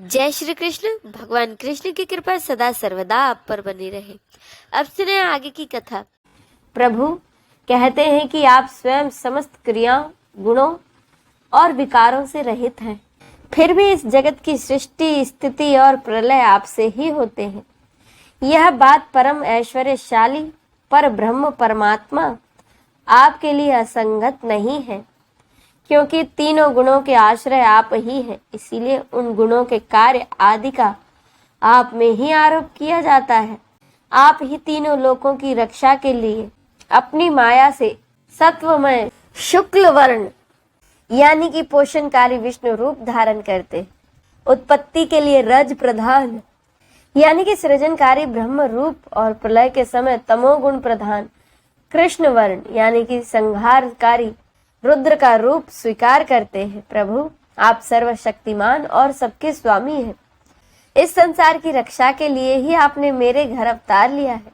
जय श्री कृष्ण। भगवान कृष्ण की कृपा सदा सर्वदा आप पर बनी रहे। अब सुने आगे की कथा। प्रभु कहते हैं कि आप स्वयं समस्त क्रियाओं, गुणों और विकारों से रहित हैं, फिर भी इस जगत की सृष्टि, स्थिति और प्रलय आपसे ही होते हैं। यह बात परम ऐश्वर्यशाली पर ब्रह्म परमात्मा आपके लिए असंगत नहीं है, क्योंकि तीनों गुणों के आश्रय आप ही हैं। इसीलिए उन गुणों के कार्य आदि का आप में ही आरोप किया जाता है। आप ही तीनों लोकों की रक्षा के लिए अपनी माया से सत्वमय शुक्ल वर्ण यानी कि पोषणकारी विष्णु रूप धारण करते, उत्पत्ति के लिए रज प्रधान यानी कि सृजनकारी ब्रह्म रूप और प्रलय के समय तमोगुण प्रधान कृष्ण वर्ण यानी कि संहारकारी रुद्र का रूप स्वीकार करते हैं। प्रभु आप सर्वशक्तिमान और सबके स्वामी हैं। इस संसार की रक्षा के लिए ही आपने मेरे घर अवतार लिया है।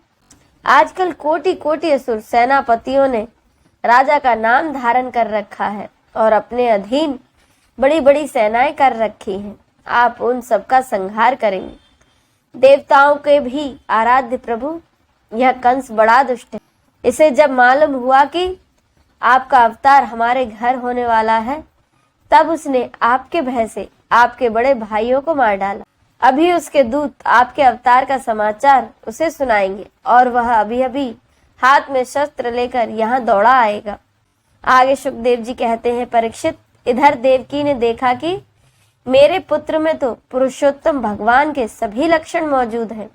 आजकल कोटि कोटि असुर सेनापतियों ने राजा का नाम धारण कर रखा है और अपने अधीन बड़ी बड़ी सेनाएं कर रखी हैं। आप उन सबका संहार करेंगे। देवताओं के भी आराध्य प्रभु यह कंस बड़ा दुष्ट है। इसे जब मालूम हुआ कि आपका अवतार हमारे घर होने वाला है, तब उसने आपके भय से आपके बड़े भाइयों को मार डाला। अभी उसके दूत आपके अवतार का समाचार उसे सुनाएंगे और वह अभी अभी हाथ में शस्त्र लेकर यहाँ दौड़ा आएगा। आगे सुखदेव जी कहते हैं, परीक्षित, इधर देवकी ने देखा कि मेरे पुत्र में तो पुरुषोत्तम भगवान के सभी लक्षण मौजूद हैं।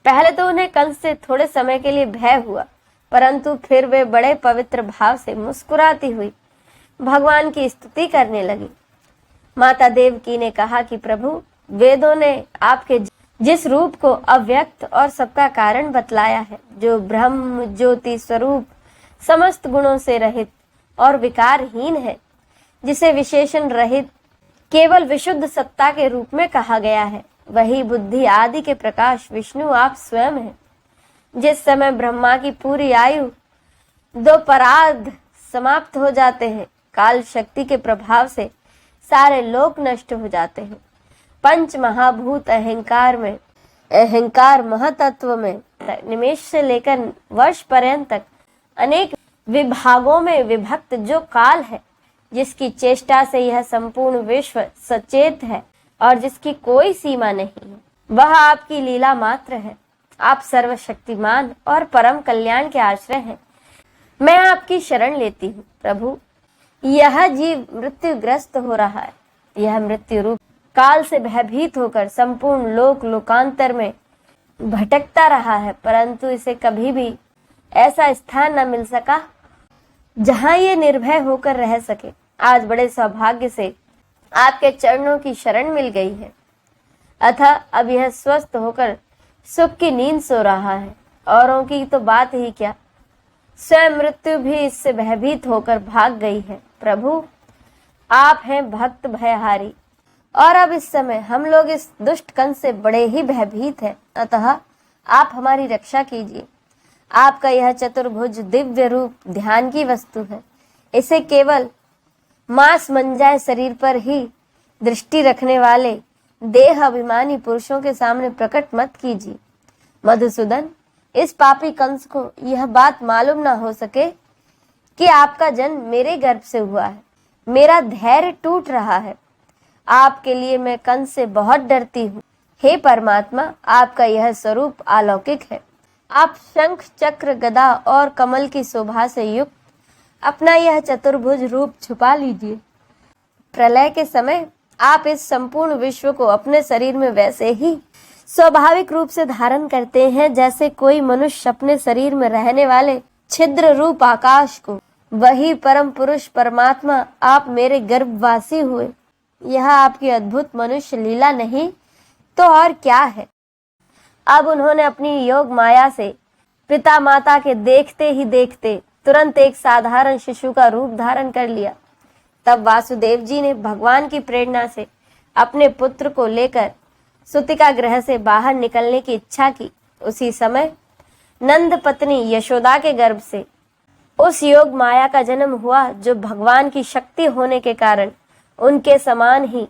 पहले तो उन्हें कंस से थोड़े समय के लिए भय हुआ, परंतु फिर वे बड़े पवित्र भाव से मुस्कुराती हुई भगवान की स्तुति करने लगी। माता देवकी ने कहा कि प्रभु, वेदों ने आपके जिस रूप को अव्यक्त और सबका कारण बतलाया है, जो ब्रह्म ज्योति स्वरूप समस्त गुणों से रहित और विकारहीन है, जिसे विशेषण रहित केवल विशुद्ध सत्ता के रूप में कहा गया है, वही बुद्धि आदि के प्रकाश विष्णु आप स्वयं हैं। जिस समय ब्रह्मा की पूरी आयु दोपरार्ध समाप्त हो जाते हैं, काल शक्ति के प्रभाव से सारे लोक नष्ट हो जाते हैं। पंच महाभूत अहंकार महतत्व में निमेष से लेकर वर्ष पर्यंत तक अनेक विभागों में विभक्त जो काल है, जिसकी चेष्टा से यह संपूर्ण विश्व सचेत है और जिसकी कोई सीमा नहीं है, वह आपकी लीला मात्र है। आप सर्वशक्तिमान और परम कल्याण के आश्रय हैं। मैं आपकी शरण लेती हूँ। प्रभु, यह जीव मृत्युग्रस्त हो रहा है। यह मृत्यु रूप काल से भयभीत होकर संपूर्ण लोक लोकांतर में भटकता रहा है, परंतु इसे कभी भी ऐसा स्थान न मिल सका जहाँ ये निर्भय होकर रह सके। आज बड़े सौभाग्य से आपके चरणों की शरण मिल गई है, अतः अब यह स्वस्थ होकर सुख की नींद सो रहा है। औरों की तो बात ही क्या, स्वयं मृत्यु भी इससे भयभीत होकर भाग गई है। प्रभु आप हैं भक्त भयहारी, और अब इस समय हम लोग इस दुष्ट कंस से बड़े ही भयभीत हैं, अतः आप हमारी रक्षा कीजिए। आपका यह चतुर्भुज दिव्य रूप ध्यान की वस्तु है। इसे केवल मांस मंजाए शरीर पर ही दृष्टि रखने वाले देह अभिमानी पुरुषों के सामने प्रकट मत कीजिए। मधुसूदन, इस पापी कंस को यह बात मालूम ना हो सके कि आपका जन्म मेरे गर्भ से हुआ है। मेरा धैर्य टूट रहा है। आपके लिए मैं कंस से बहुत डरती हूँ। हे परमात्मा, आपका यह स्वरूप अलौकिक है। आप शंख चक्र गदा और कमल की शोभा से युक्त अपना यह चतुर्भुज रूप छुपा लीजिए। प्रलय के समय आप इस संपूर्ण विश्व को अपने शरीर में वैसे ही स्वाभाविक रूप से धारण करते हैं जैसे कोई मनुष्य अपने शरीर में रहने वाले छिद्र रूप आकाश को। वही परम पुरुष परमात्मा आप मेरे गर्भवासी हुए। यह आपकी अद्भुत मनुष्य लीला नहीं तो और क्या है। अब उन्होंने अपनी योग माया से पिता माता के देखते ही देखते तुरंत एक साधारण शिशु का रूप धारण कर लिया। तब वासुदेव जी ने भगवान की प्रेरणा से अपने पुत्र को लेकर सुतिका गृह से बाहर निकलने की इच्छा की। उसी समय नंद पत्नी यशोदा के गर्भ से उस योग माया का जन्म हुआ, जो भगवान की शक्ति होने के कारण उनके समान ही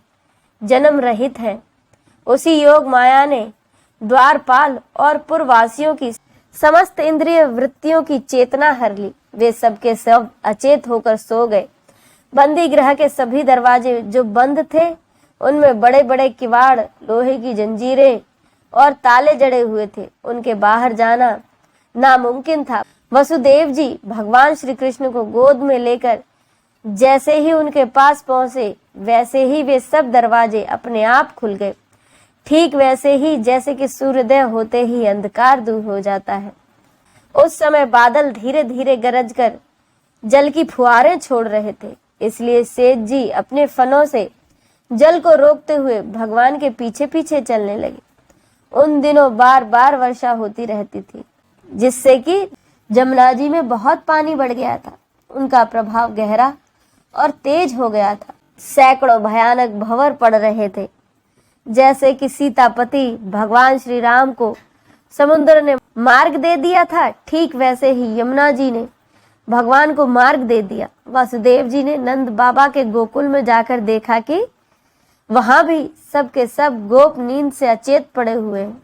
जन्म रहित है। उसी योग माया ने द्वारपाल और पुरवासियों की समस्त इंद्रिय वृत्तियों की चेतना हर ली। वे सबके सब अचेत होकर सो गए। बंदी गृह के सभी दरवाजे जो बंद थे, उनमें बड़े बड़े किवाड़, लोहे की जंजीरें और ताले जड़े हुए थे। उनके बाहर जाना नामुमकिन था। वसुदेव जी भगवान श्री कृष्ण को गोद में लेकर जैसे ही उनके पास पहुंचे, वैसे ही वे सब दरवाजे अपने आप खुल गए। ठीक वैसे ही जैसे कि सूर्योदय होते ही अंधकार दूर हो जाता है। उस समय बादल धीरे धीरे गरज कर जल की फुहारें छोड़ रहे थे, इसलिए सेठ जी अपने फनों से जल को रोकते हुए भगवान के पीछे पीछे चलने लगे। उन दिनों बार बार वर्षा होती रहती थी, जिससे कि जमुना जी में बहुत पानी बढ़ गया था। उनका प्रभाव गहरा और तेज हो गया था। सैकड़ों भयानक भंवर पड़ रहे थे। जैसे कि सीतापति भगवान श्री राम को समुद्र ने मार्ग दे दिया था, ठीक वैसे ही यमुना जी ने भगवान को मार्ग दे दिया। वासुदेव जी ने नंद बाबा के गोकुल में जाकर देखा कि वहां भी सब के सब गोप नींद से अचेत पड़े हुए हैं।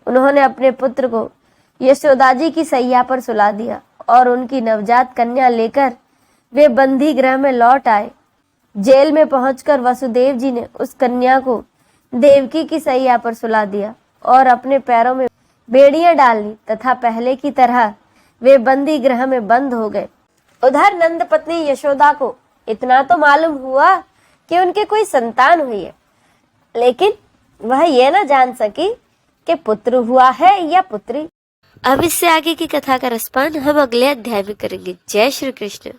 उन्होंने अपने पुत्र को यशोदा जी की सैया पर सुला दिया और उनकी नवजात कन्या लेकर वे बंदी गृह में लौट आए। जेल में पहुंचकर वसुदेव जी ने उस कन्या को देवकी की सैया पर सुला दिया और अपने पैरों में बेड़ियां डाल ली तथा पहले की तरह वे बंदी गृह में बंद हो गए। उधर नंद पत्नी यशोदा को इतना तो मालूम हुआ कि उनके कोई संतान हुई है, लेकिन वह यह न जान सकी कि पुत्र हुआ है या पुत्री। अब इससे आगे की कथा का रसपान हम अगले अध्याय में करेंगे। जय श्री कृष्ण।